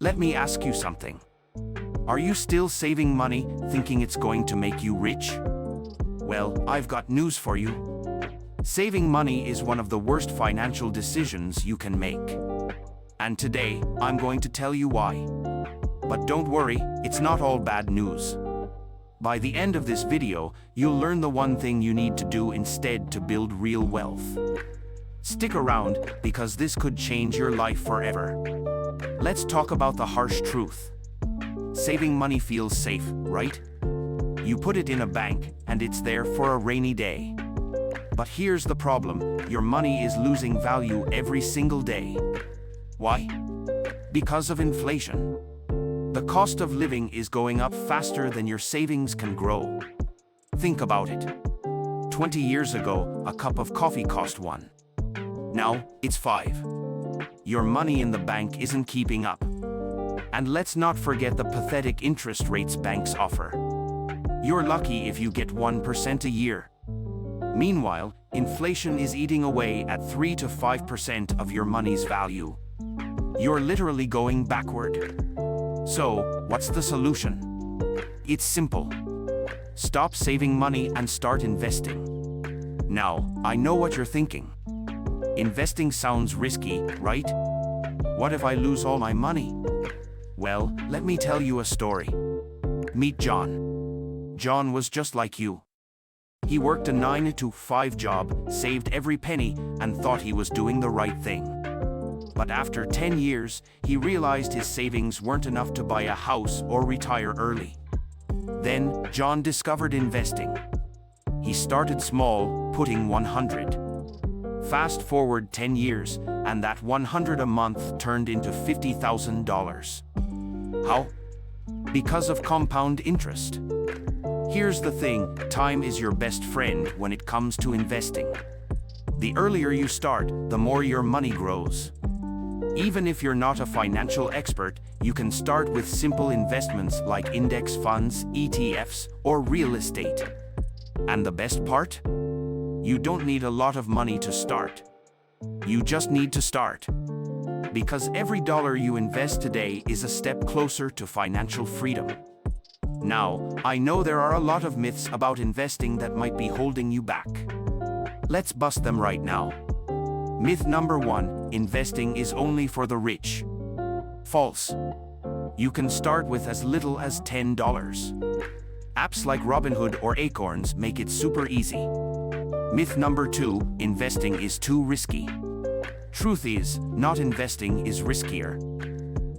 Let me ask you something. Are you still saving money, thinking it's going to make you rich? Well, I've got news for you. Saving money is one of the worst financial decisions you can make. And today, I'm going to tell you why. But don't worry, it's not all bad news. By the end of this video, you'll learn the one thing you need to do instead to build real wealth. Stick around, because this could change your life forever. Let's talk about the harsh truth. Saving money feels safe, right? You put it in a bank, and it's there for a rainy day. But here's the problem, your money is losing value every single day. Why? Because of inflation. The cost of living is going up faster than your savings can grow. Think about it. 20 years ago, a cup of coffee cost $1. Now, it's $5. Your money in the bank isn't keeping up. And let's not forget the pathetic interest rates banks offer. You're lucky if you get 1% a year. Meanwhile, inflation is eating away at 3 to 5% of your money's value. You're literally going backward. So, what's the solution? It's simple. Stop saving money and start investing. Now, I know what you're thinking. Investing sounds risky, right? What if I lose all my money? Well, let me tell you a story. Meet John. John was just like you. He worked a 9-to-5 job, saved every penny, and thought he was doing the right thing. But after 10 years, he realized his savings weren't enough to buy a house or retire early. Then, John discovered investing. He started small, putting $100. Fast forward 10 years, and that $100 a month turned into $50,000. How? Because of compound interest. Here's the thing, time is your best friend when it comes to investing. The earlier you start, the more your money grows. Even if you're not a financial expert, you can start with simple investments like index funds, ETFs, or real estate. And the best part? You don't need a lot of money to start. You just need to start. Because every dollar you invest today is a step closer to financial freedom. Now, I know there are a lot of myths about investing that might be holding you back. Let's bust them right now. Myth number 1, investing is only for the rich. False. You can start with as little as $10. Apps like Robinhood or Acorns make it super easy. Myth number 2, investing is too risky. Truth is, not investing is riskier.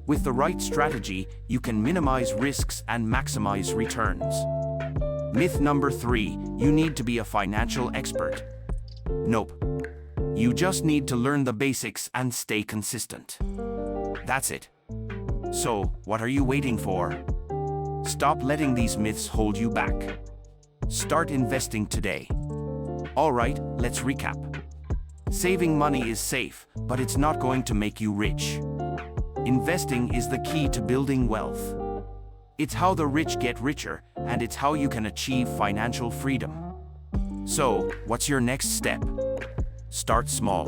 With the right strategy, you can minimize risks and maximize returns. Myth number 3, you need to be a financial expert. Nope. You just need to learn the basics and stay consistent. That's it. So, what are you waiting for? Stop letting these myths hold you back. Start investing today. Alright, let's recap. Saving money is safe, but it's not going to make you rich. Investing is the key to building wealth. It's how the rich get richer, and it's how you can achieve financial freedom. So, what's your next step? Start small.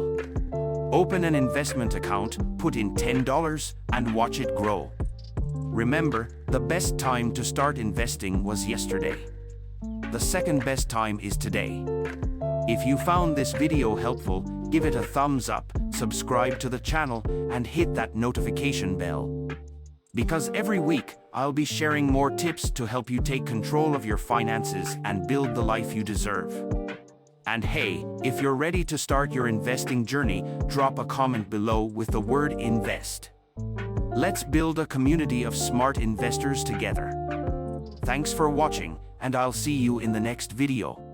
Open an investment account, put in $10, and watch it grow. Remember, the best time to start investing was yesterday. The second best time is today. If you found this video helpful, give it a thumbs up, subscribe to the channel, and hit that notification bell. Because every week, I'll be sharing more tips to help you take control of your finances and build the life you deserve. And hey, if you're ready to start your investing journey, drop a comment below with the word invest. Let's build a community of smart investors together. Thanks for watching, and I'll see you in the next video.